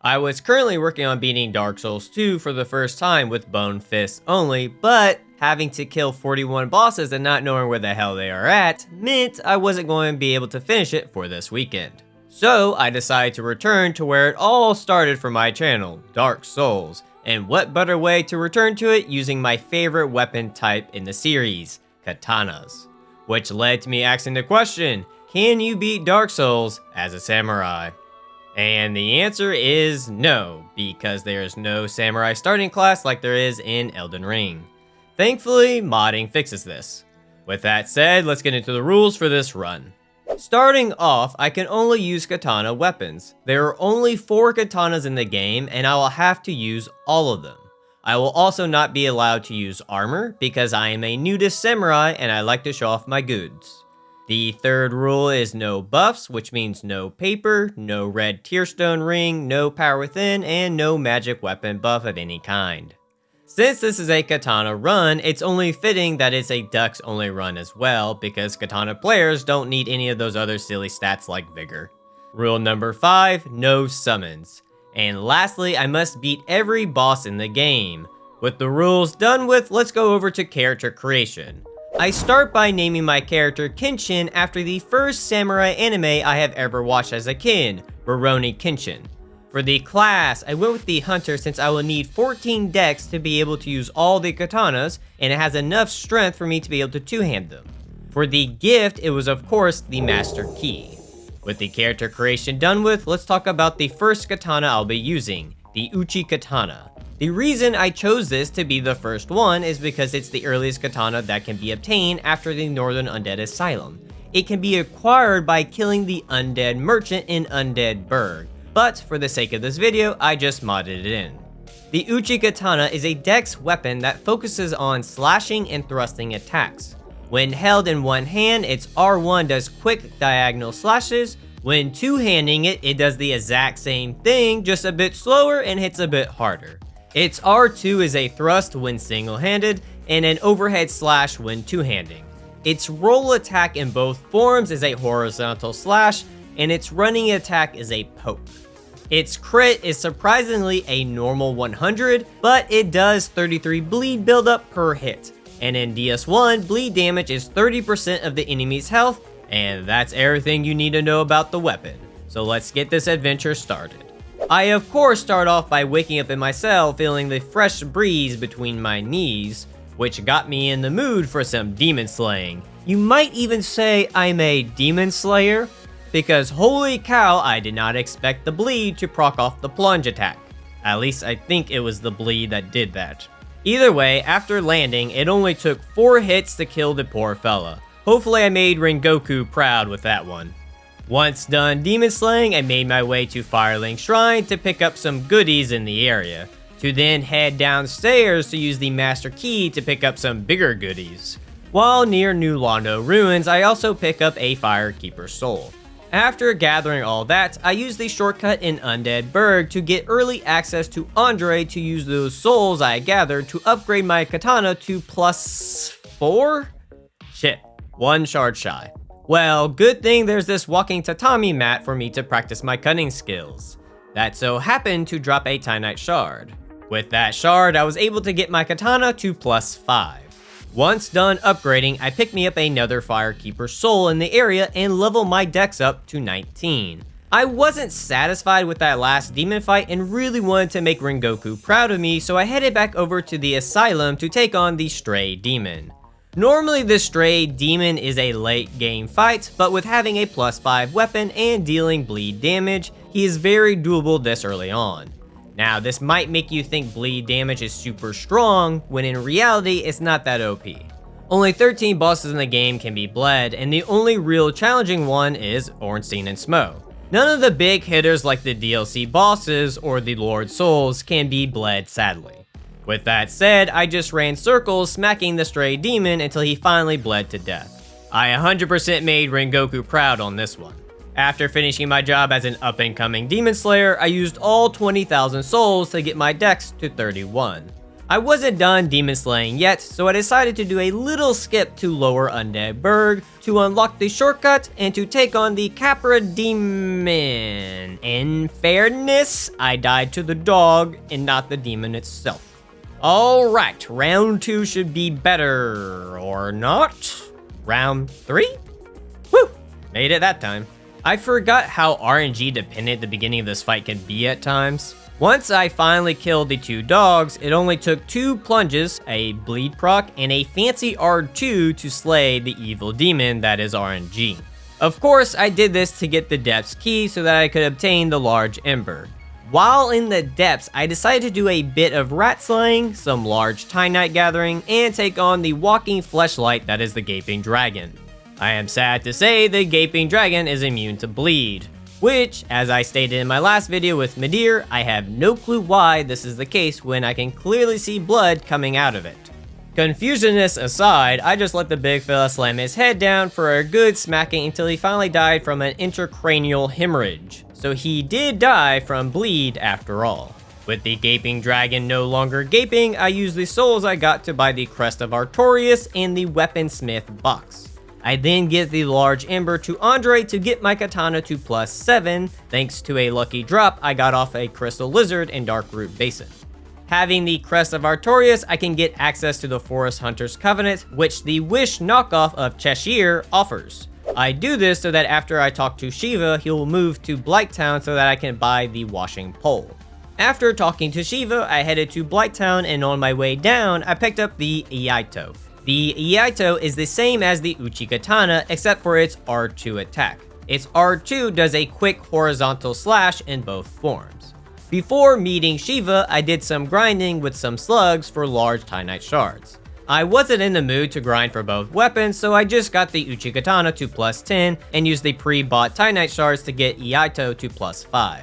I was currently working on beating Dark Souls 2 for the first time with Bone Fists only, but having to kill 41 bosses and not knowing where the hell they are at meant I wasn't going to be able to finish it for this weekend. So I decided to return to where it all started for my channel, Dark Souls, and what better way to return to it using my favorite weapon type in the series, katanas. Which led to me asking the question, can you beat Dark Souls as a samurai? And the answer is no, because there is no samurai starting class like there is in Elden Ring. Thankfully, modding fixes this. With that said, let's get into the rules for this run. Starting off, I can only use katana weapons. There are only 4 katanas in the game, and I will have to use all of them. I will also not be allowed to use armor, because I am a nudist samurai and I like to show off my goods. The third rule is no buffs, which means no paper, no red tearstone ring, no power within, and no magic weapon buff of any kind. Since this is a katana run, it's only fitting that it's a Dux only run as well, because katana players don't need any of those other silly stats like vigor. Rule number 5, no summons. And lastly, I must beat every boss in the game. With the rules done with, let's go over to character creation. I start by naming my character Kenshin after the first samurai anime I have ever watched as a kid, Rurouni Kenshin. For the class, I went with the hunter since I will need 14 dex to be able to use all the katanas, and it has enough strength for me to be able to two-hand them. For the gift, it was of course the master key. With the character creation done with, let's talk about the first katana I'll be using, the Uchi Katana. The reason I chose this to be the first one is because it's the earliest katana that can be obtained after the Northern Undead Asylum. It can be acquired by killing the Undead Merchant in Undead Burg, but for the sake of this video, I just modded it in. The Uchi Katana is a dex weapon that focuses on slashing and thrusting attacks. When held in one hand, its R1 does quick diagonal slashes. When two-handing it, it does the exact same thing, just a bit slower and hits a bit harder. Its R2 is a thrust when single-handed, and an overhead slash when two-handing. Its roll attack in both forms is a horizontal slash, and its running attack is a poke. Its crit is surprisingly a normal 100, but it does 33 bleed buildup per hit. And in DS1, bleed damage is 30% of the enemy's health, and that's everything you need to know about the weapon. So let's get this adventure started. I of course start off by waking up in my cell feeling the fresh breeze between my knees, which got me in the mood for some demon slaying. You might even say I'm a demon slayer, because holy cow, I did not expect the bleed to proc off the plunge attack. At least I think it was the bleed that did that. Either way, after landing, it only took 4 hits to kill the poor fella. Hopefully I made Rengoku proud with that one. Once done demon slaying, I made my way to Firelink Shrine to pick up some goodies in the area, to then head downstairs to use the Master Key to pick up some bigger goodies. While near New Londo Ruins, I also pick up a Firekeeper Soul. After gathering all that, I use the shortcut in Undead Burg to get early access to Andre to use those souls I gathered to upgrade my katana to +4? Shit, 1 shard shy. Well, good thing there's this walking tatami mat for me to practice my cutting skills. That so happened to drop a Titanite shard. With that shard, I was able to get my katana to +5. Once done upgrading, I picked me up another Firekeeper Soul in the area and level my dex up to 19. I wasn't satisfied with that last demon fight and really wanted to make Rengoku proud of me, so I headed back over to the asylum to take on the Stray Demon. Normally the Stray Demon is a late game fight, but with having a +5 weapon and dealing bleed damage, he is very doable this early on. Now this might make you think bleed damage is super strong, when in reality it's not that OP. Only 13 bosses in the game can be bled, and the only real challenging one is Ornstein and Smo. None of the big hitters like the DLC bosses or the Lord Souls can be bled sadly. With that said, I just ran circles smacking the Stray Demon until he finally bled to death. I 100% made Rengoku proud on this one. After finishing my job as an up-and-coming Demon Slayer, I used all 20,000 souls to get my dex to 31. I wasn't done demon slaying yet, so I decided to do a little skip to Lower Undead Burg to unlock the shortcut and to take on the Capra demon. In fairness, I died to the dog and not the demon itself. Alright, round 2 should be better, or not? Round 3? Woo! Made it that time. I forgot how RNG dependent the beginning of this fight can be at times. Once I finally killed the 2 dogs, it only took 2 plunges, a bleed proc, and a fancy R2 to slay the evil demon that is RNG. Of course, I did this to get the depths key so that I could obtain the large ember. While in the depths, I decided to do a bit of rat slaying, some large Titanite gathering, and take on the walking fleshlight that is the gaping dragon. I am sad to say the gaping dragon is immune to bleed. Which, as I stated in my last video with Midir, I have no clue why this is the case when I can clearly see blood coming out of it. Confusionness aside, I just let the big fella slam his head down for a good smacking until he finally died from an intracranial hemorrhage. So he did die from bleed after all. With the gaping dragon no longer gaping, I used the souls I got to buy the Crest of Artorias and the Weaponsmith box. I then give the large ember to Andre to get my katana to +7, thanks to a lucky drop I got off a crystal lizard in Darkroot Basin. Having the Crest of Artorias, I can get access to the Forest Hunter's Covenant, which the Wish knockoff of Cheshire offers. I do this so that after I talk to Shiva, he'll move to Blighttown so that I can buy the Washing Pole. After talking to Shiva, I headed to Blighttown, and on my way down, I picked up the Iaito. The Iaito is the same as the Uchi Katana except for its R2 attack. Its R2 does a quick horizontal slash in both forms. Before meeting Shiva, I did some grinding with some slugs for large Titanite shards. I wasn't in the mood to grind for both weapons, so I just got the Uchi Katana to +10 and used the pre-bought Titanite shards to get Iaito to +5.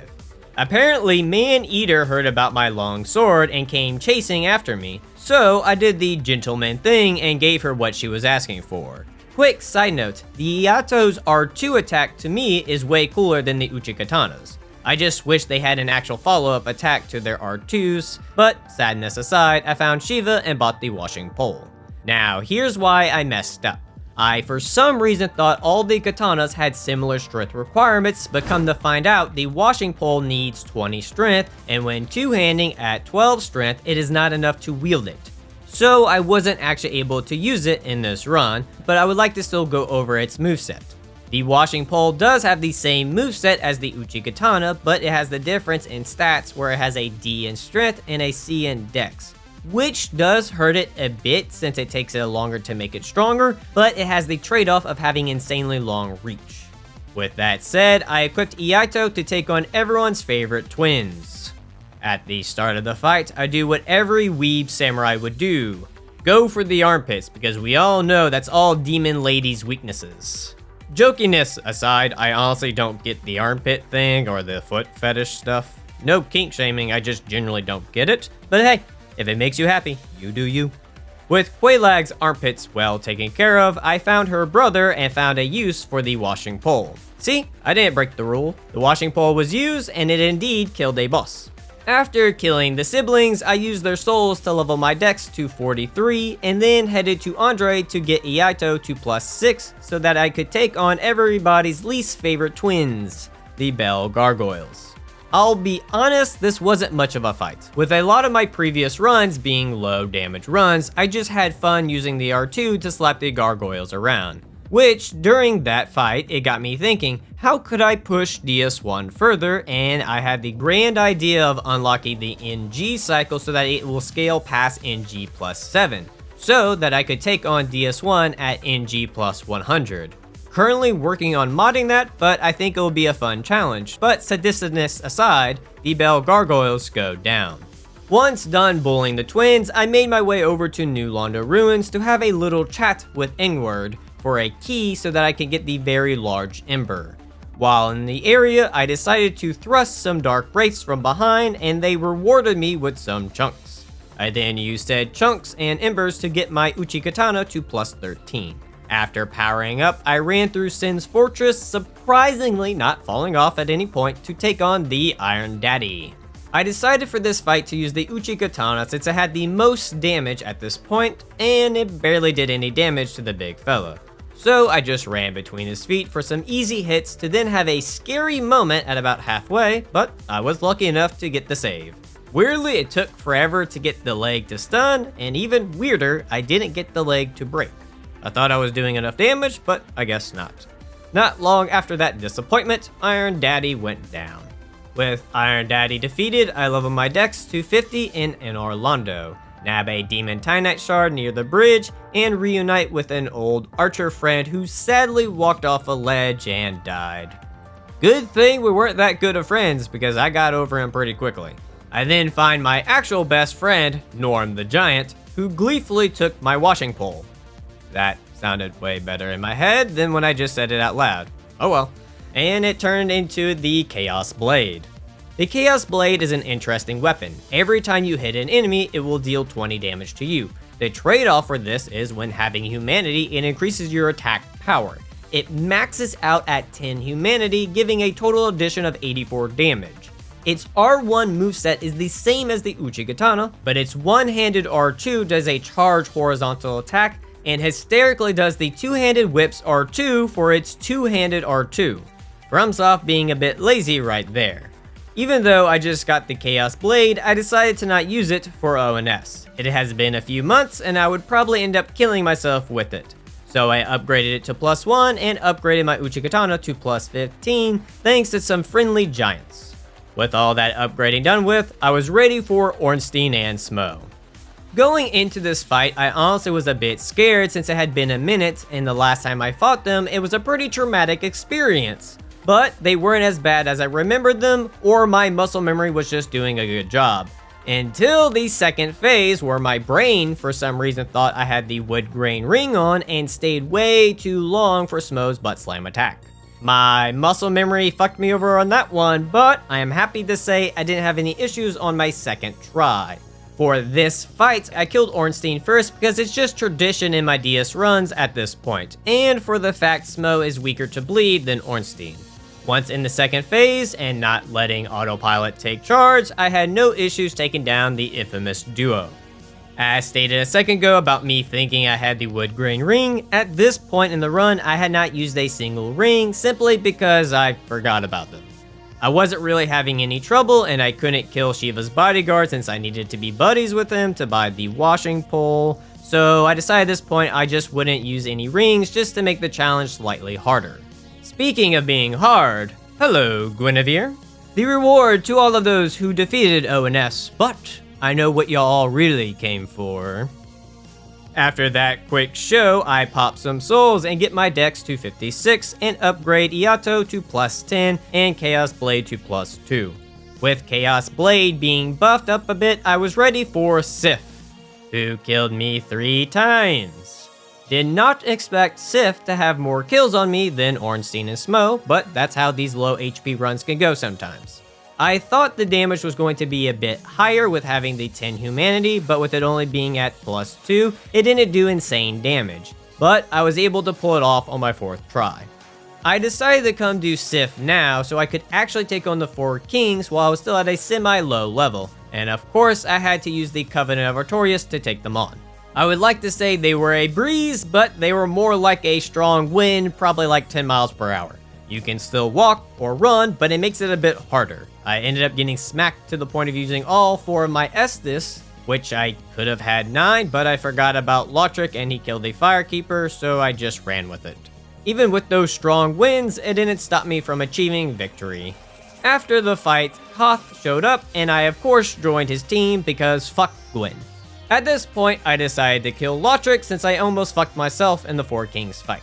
Apparently, Man-Eater heard about my long sword and came chasing after me, so I did the gentleman thing and gave her what she was asking for. Quick side note, the Iaito's R2 attack to me is way cooler than the Uchi Katana's. I just wish they had an actual follow-up attack to their R2s, but sadness aside, I found Shiva and bought the Washing Pole. Now, here's why I messed up. I, for some reason, thought all the katanas had similar strength requirements, but come to find out, the Washing Pole needs 20 strength, and when two-handing at 12 strength, it is not enough to wield it. So I wasn't actually able to use it in this run, but I would like to still go over its moveset. The Washing Pole does have the same moveset as the Uchi Katana, but it has the difference in stats where it has a D in strength and a C in dex, which does hurt it a bit since it takes it longer to make it stronger, but it has the trade-off of having insanely long reach. With that said, I equipped Iaito to take on everyone's favorite twins. At the start of the fight, I do what every weeb samurai would do. Go for the armpits, because we all know that's all demon ladies' weaknesses. Jokiness aside, I honestly don't get the armpit thing or the foot fetish stuff. No kink shaming, I just generally don't get it, but hey, if it makes you happy, you do you. With Quaylag's armpits well taken care of, I found her brother and found a use for the Washing Pole. See, I didn't break the rule. The Washing Pole was used and it indeed killed a boss. After killing the siblings, I used their souls to level my dex to 43 and then headed to Andre to get Iaito to +6 so that I could take on everybody's least favorite twins, the Bell Gargoyles. I'll be honest, this wasn't much of a fight. With a lot of my previous runs being low damage runs, I just had fun using the R2 to slap the gargoyles around. Which, during that fight, it got me thinking, how could I push DS1 further? And I had the grand idea of unlocking the NG cycle so that it will scale past NG +7, so that I could take on DS1 at NG +100. Currently working on modding that, but I think it will be a fun challenge. But sadisticness aside, the Bell Gargoyles go down. Once done bullying the twins, I made my way over to New Londo Ruins to have a little chat with Ingward for a key so that I can get the very large ember. While in the area, I decided to thrust some dark wraiths from behind and they rewarded me with some chunks. I then used said chunks and embers to get my Uchi Katana to +13. After powering up, I ran through Sin's Fortress, surprisingly not falling off at any point, to take on the Iron Daddy. I decided for this fight to use the Katana since it had the most damage at this point, and it barely did any damage to the big fella. So I just ran between his feet for some easy hits to then have a scary moment at about halfway, but I was lucky enough to get the save. Weirdly, it took forever to get the leg to stun, and even weirder, I didn't get the leg to break. I thought I was doing enough damage, but I guess not. Not long after that disappointment, Iron Daddy went down. With Iron Daddy defeated, I level my dex to 50 in Orlando, nab a Demon Titanite shard near the bridge, and reunite with an old archer friend who sadly walked off a ledge and died. Good thing we weren't that good of friends because I got over him pretty quickly. I then find my actual best friend, Norm the Giant, who gleefully took my washing pole. That sounded way better in my head than when I just said it out loud. Oh well. And it turned into the Chaos Blade. The Chaos Blade is an interesting weapon. Every time you hit an enemy, it will deal 20 damage to you. The trade-off for this is when having humanity, it increases your attack power. It maxes out at 10 humanity, giving a total addition of 84 damage. Its R1 moveset is the same as the Katana, but its one-handed R2 does a charge horizontal attack, and hysterically does the two-handed whips R2 for its two-handed R2. FromSoft being a bit lazy right there. Even though I just got the Chaos Blade, I decided to not use it for ONS. It has been a few months and I would probably end up killing myself with it. So I upgraded it to +1 and upgraded my Katana to +15 thanks to some friendly giants. With all that upgrading done with, I was ready for Ornstein and Smo. Going into this fight, I honestly was a bit scared since it had been a minute and the last time I fought them, it was a pretty traumatic experience. But they weren't as bad as I remembered them, or my muscle memory was just doing a good job. Until the second phase, where my brain, for some reason, thought I had the wood grain ring on and stayed way too long for Smo's butt slam attack. My muscle memory fucked me over on that one, but I am happy to say I didn't have any issues on my second try. For this fight, I killed Ornstein first because it's just tradition in my DS runs at this point, and for the fact Smo is weaker to bleed than Ornstein. Once in the second phase, and not letting autopilot take charge, I had no issues taking down the infamous duo. As stated a second ago about me thinking I had the wood grain ring, at this point in the run I had not used a single ring simply because I forgot about them. I wasn't really having any trouble and I couldn't kill Shiva's bodyguard since I needed to be buddies with him to buy the washing pole, so I decided at this point I just wouldn't use any rings just to make the challenge slightly harder. Speaking of being hard, hello Guinevere. The reward to all of those who defeated ONS, but I know what y'all all really came for. After that quick show, I pop some souls and get my dex to 56 and upgrade Iato to +10 and Chaos Blade to +2. With Chaos Blade being buffed up a bit, I was ready for Sif, who killed me 3 times. Did not expect Sif to have more kills on me than Ornstein and Smo, but that's how these low HP runs can go sometimes. I thought the damage was going to be a bit higher with having the 10 humanity, but with it only being at +2, it didn't do insane damage. But I was able to pull it off on my 4th try. I decided to come do Sif now so I could actually take on the 4 kings while I was still at a semi-low level. And of course, I had to use the Covenant of Artorias to take them on. I would like to say they were a breeze, but they were more like a strong wind, probably like 10 miles per hour. You can still walk or run, but it makes it a bit harder. I ended up getting smacked to the point of using all 4 of my Estus, which I could have had 9, but I forgot about Lotric and he killed the Firekeeper, so I just ran with it. Even with those strong winds, it didn't stop me from achieving victory. After the fight, Koth showed up, and I of course joined his team because fuck Gwyn. At this point, I decided to kill Lotric since I almost fucked myself in the 4 Kings fight.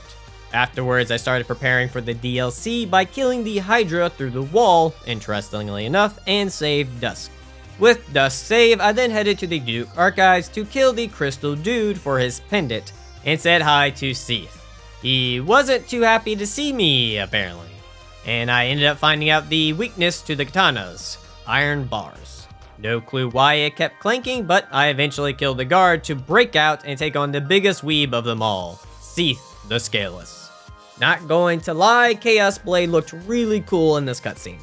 Afterwards, I started preparing for the DLC by killing the Hydra through the wall, interestingly enough, and saved Dusk. With Dusk save, I then headed to the Duke Archives to kill the Crystal Dude for his pendant, and said hi to Seath. He wasn't too happy to see me, apparently. And I ended up finding out the weakness to the katanas, iron bars. No clue why it kept clanking, but I eventually killed the guard to break out and take on the biggest weeb of them all, Seath the Scaleless. Not going to lie, Chaos Blade looked really cool in this cutscene.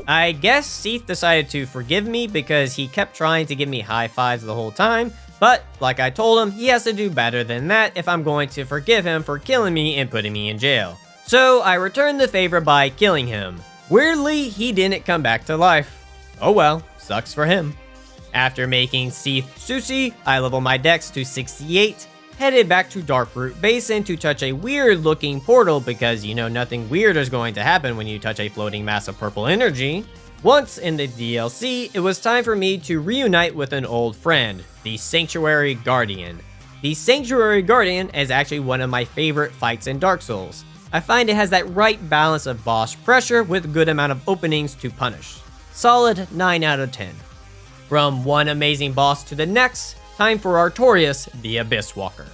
I guess Seath decided to forgive me because he kept trying to give me high fives the whole time, but like I told him, he has to do better than that if I'm going to forgive him for killing me and putting me in jail. So I returned the favor by killing him. Weirdly, he didn't come back to life. Oh well, sucks for him. After making Seath Sushi, I leveled my dex to 68, headed back to Darkroot Basin to touch a weird looking portal because you know nothing weird is going to happen when you touch a floating mass of purple energy. Once in the DLC, it was time for me to reunite with an old friend, the Sanctuary Guardian. The Sanctuary Guardian is actually one of my favorite fights in Dark Souls. I find it has that right balance of boss pressure with good amount of openings to punish. Solid 9 out of 10. From one amazing boss to the next, time for Artorias, the Abyss Walker.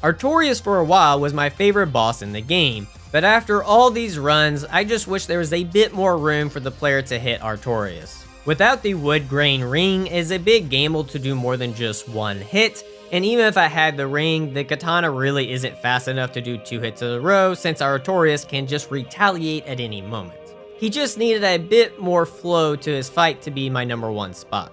Artorias for a while was my favorite boss in the game, but after all these runs, I just wish there was a bit more room for the player to hit Artorias. Without the wood grain ring, it's a big gamble to do more than just one hit, and even if I had the ring, the katana really isn't fast enough to do 2 hits in a row since Artorias can just retaliate at any moment. He just needed a bit more flow to his fight to be my number 1 spot.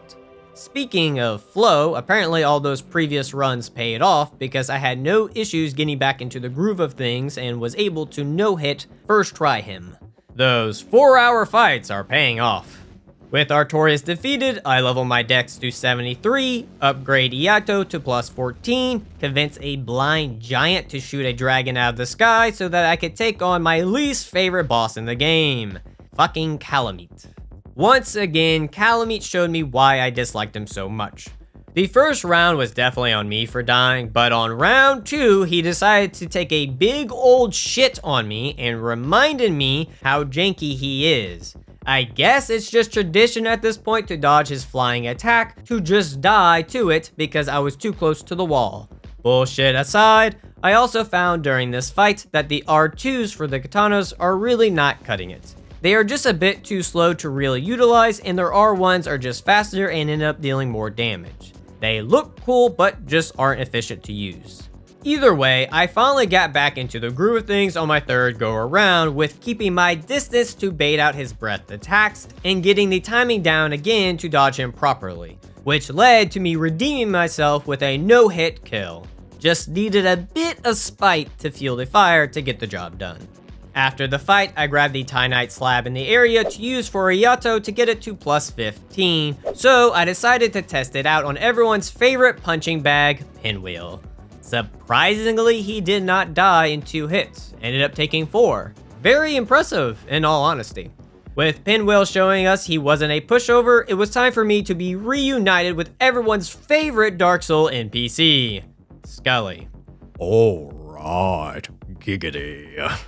Speaking of flow, apparently all those previous runs paid off because I had no issues getting back into the groove of things and was able to no-hit first try him. Those 4-hour fights are paying off. With Artorias defeated, I level my dex to 73, upgrade Iato to plus 14, convince a blind giant to shoot a dragon out of the sky so that I could take on my least favorite boss in the game, fucking Calamite. Once again, Calamite showed me why I disliked him so much. The first round was definitely on me for dying, but on round 2, he decided to take a big old shit on me and reminded me how janky he is. I guess it's just tradition at this point to dodge his flying attack to just die to it because I was too close to the wall. Bullshit aside, I also found during this fight that the R2s for the katanas are really not cutting it. They are just a bit too slow to really utilize, and their R1s are just faster and end up dealing more damage. They look cool, but just aren't efficient to use. Either way, I finally got back into the groove of things on my 3rd go around with keeping my distance to bait out his breath attacks and getting the timing down again to dodge him properly, which led to me redeeming myself with a no-hit kill. Just needed a bit of spite to fuel the fire to get the job done. After the fight, I grabbed the Titanite slab in the area to use for Iato to get it to plus 15, so I decided to test it out on everyone's favorite punching bag, Pinwheel. Surprisingly, he did not die in 2 hits, ended up taking 4. Very impressive, in all honesty. With Pinwheel showing us he wasn't a pushover, it was time for me to be reunited with everyone's favorite Dark Soul NPC, Scully. Alright, giggity.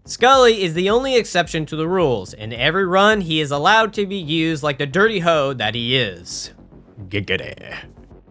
Scully is the only exception to the rules. In every run, he is allowed to be used like the dirty hoe that he is. Giggity.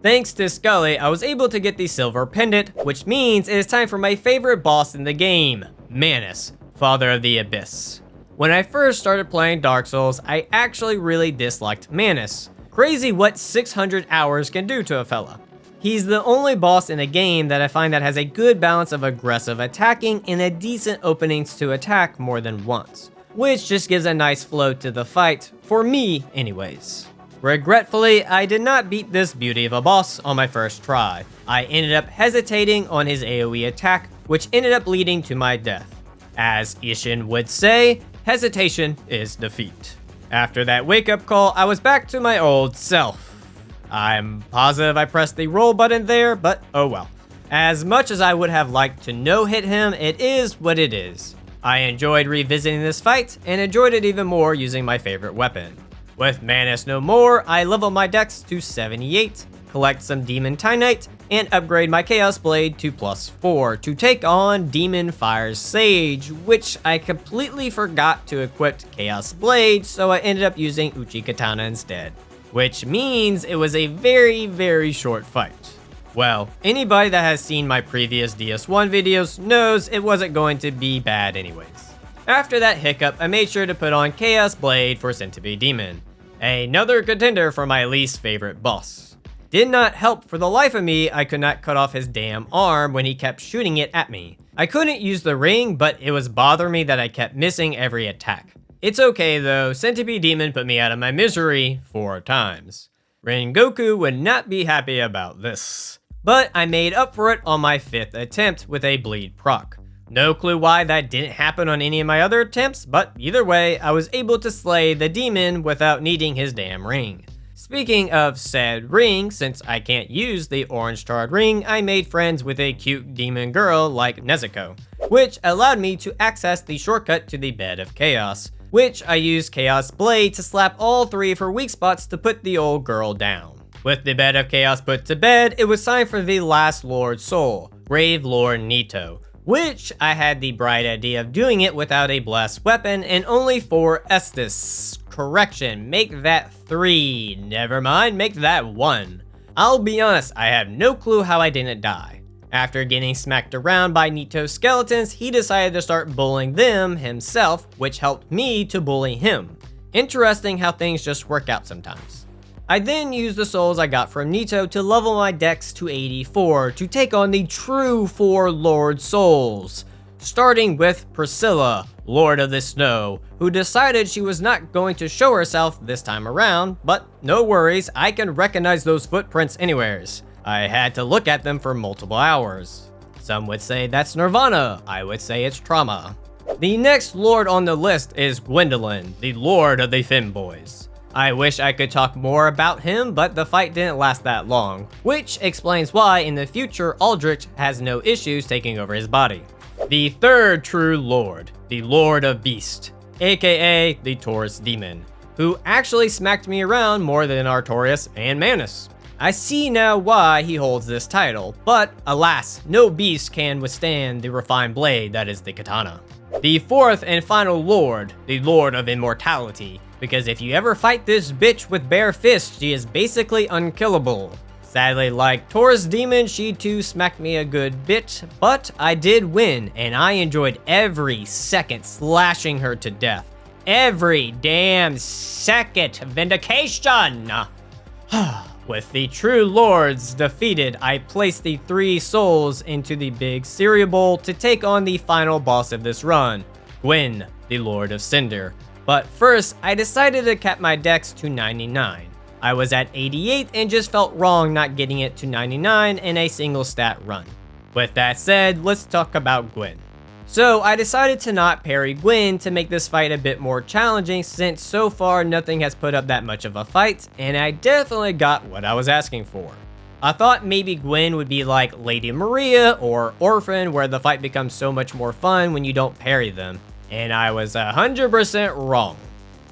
Thanks to Scully, I was able to get the silver pendant, which means it is time for my favorite boss in the game, Manus, Father of the Abyss. When I first started playing Dark Souls, I actually really disliked Manus. Crazy what 600 hours can do to a fella. He's the only boss in a game that I find that has a good balance of aggressive attacking and a decent openings to attack more than once, which just gives a nice flow to the fight, for me anyways. Regretfully, I did not beat this beauty of a boss on my first try. I ended up hesitating on his AoE attack, which ended up leading to my death. As Ishin would say, hesitation is defeat. After that wake-up call, I was back to my old self. I'm positive I pressed the roll button there, but oh well. As much as I would have liked to no-hit him, it is what it is. I enjoyed revisiting this fight, and enjoyed it even more using my favorite weapon. With Manus no more, I level my dex to 78, collect some Demon Titanite, and upgrade my Chaos Blade to +4 to take on Demon Fire's Sage, which I completely forgot to equip Chaos Blade, so I ended up using Uchi Katana instead. Which means it was a very, very short fight. Well, anybody that has seen my previous DS1 videos knows it wasn't going to be bad anyways. After that hiccup, I made sure to put on Chaos Blade for Centipede Demon, another contender for my least favorite boss. Did not help for the life of me, I could not cut off his damn arm when he kept shooting it at me. I couldn't use the ring, but it was bothering me that I kept missing every attack. It's okay though, Centipede Demon put me out of my misery 4 times. Rengoku would not be happy about this. But I made up for it on my 5th attempt with a bleed proc. No clue why that didn't happen on any of my other attempts, but either way, I was able to slay the demon without needing his damn ring. Speaking of said ring, since I can't use the orange tarred ring, I made friends with a cute demon girl like Nezuko, which allowed me to access the shortcut to the Bed of Chaos, which I used Chaos Blade to slap all 3 of her weak spots to put the old girl down. With the Bed of Chaos put to bed, it was time for the last Lord Soul, Grave Lord Nito, which I had the bright idea of doing it without a blessed weapon and only 4 Estus. Correction, make that 3. Never mind, make that 1. I'll be honest, I have no clue how I didn't die. After getting smacked around by Nito's skeletons, he decided to start bullying them himself, which helped me to bully him. Interesting how things just work out sometimes. I then used the souls I got from Nito to level my dex to 84 to take on the true 4 Lord Souls. Starting with Priscilla, Lord of the Snow, who decided she was not going to show herself this time around, but no worries, I can recognize those footprints anywheres. I had to look at them for multiple hours. Some would say that's Nirvana, I would say it's trauma. The next Lord on the list is Gwendolyn, the Lord of the Femboys. I wish I could talk more about him, but the fight didn't last that long, which explains why in the future Aldrich has no issues taking over his body. The third true Lord, the Lord of Beast, aka the Taurus Demon, who actually smacked me around more than Artorias and Manus. I see now why he holds this title, but alas, no beast can withstand the refined blade that is the katana. The fourth and final Lord, the Lord of Immortality, because if you ever fight this bitch with bare fists, she is basically unkillable. Sadly, like Taurus Demon, she too smacked me a good bit, but I did win, and I enjoyed every second slashing her to death. Every damn second. Vindication! With the true lords defeated, I placed the 3 souls into the big cereal bowl to take on the final boss of this run, Gwen, the Lord of Cinder. But first, I decided to cap my dex to 99. I was at 88 and just felt wrong not getting it to 99 in a single stat run. With that said, let's talk about Gwen. So I decided to not parry Gwen to make this fight a bit more challenging, since so far nothing has put up that much of a fight, and I definitely got what I was asking for. I thought maybe Gwen would be like Lady Maria or Orphan, where the fight becomes so much more fun when you don't parry them, and I was 100% wrong.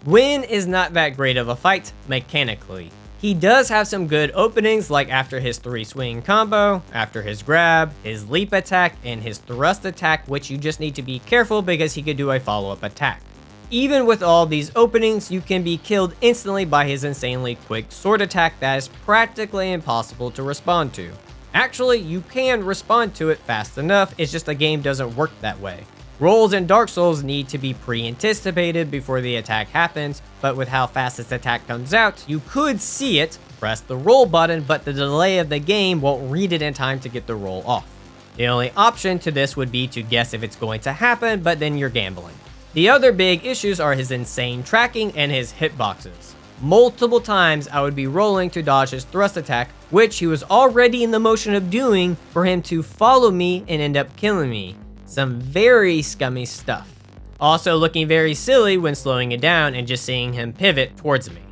Gwen is not that great of a fight mechanically. He does have some good openings, like after his 3 swing combo, after his grab, his leap attack, and his thrust attack, which you just need to be careful because he could do a follow-up attack. Even with all these openings, you can be killed instantly by his insanely quick sword attack that is practically impossible to respond to. Actually, you can respond to it fast enough, it's just the game doesn't work that way. Rolls in Dark Souls need to be pre-anticipated before the attack happens, but with how fast this attack comes out, you could see it, press the roll button, but the delay of the game won't read it in time to get the roll off. The only option to this would be to guess if it's going to happen, but then you're gambling. The other big issues are his insane tracking and his hitboxes. Multiple times I would be rolling to dodge his thrust attack, which he was already in the motion of doing, for him to follow me and end up killing me. Some very scummy stuff. Also looking very silly when slowing it down and just seeing him pivot towards me.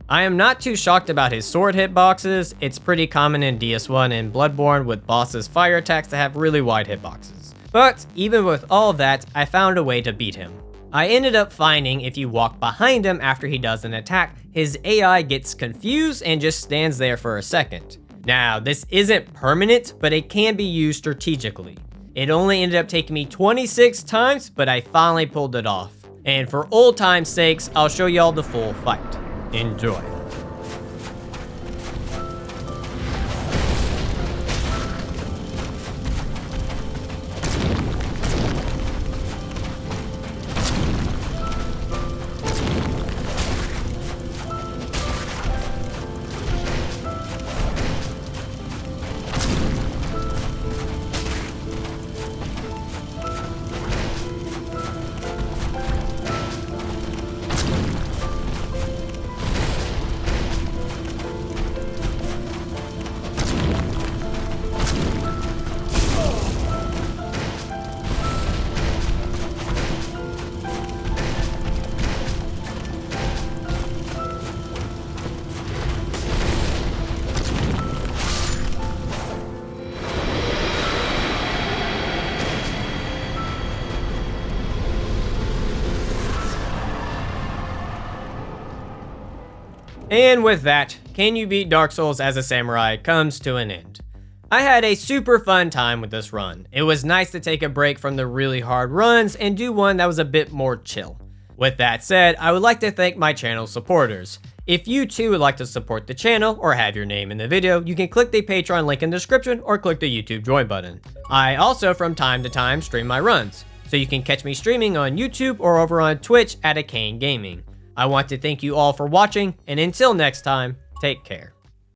I am not too shocked about his sword hitboxes. It's pretty common in DS1 and Bloodborne with bosses' fire attacks to have really wide hitboxes. But even with all that, I found a way to beat him. I ended up finding if you walk behind him after he does an attack, his AI gets confused and just stands there for a second. Now, this isn't permanent, but it can be used strategically. It only ended up taking me 26 times, but I finally pulled it off. And for old time's sakes, I'll show y'all the full fight. Enjoy. And with that, Can You Beat Dark Souls as a Samurai comes to an end. I had a super fun time with this run. It was nice to take a break from the really hard runs and do one that was a bit more chill. With that said, I would like to thank my channel supporters. If you too would like to support the channel or have your name in the video, you can click the Patreon link in the description or click the YouTube join button. I also from time to time stream my runs, so you can catch me streaming on YouTube or over on Twitch at Akane Gaming. I want to thank you all for watching, and until next time, take care.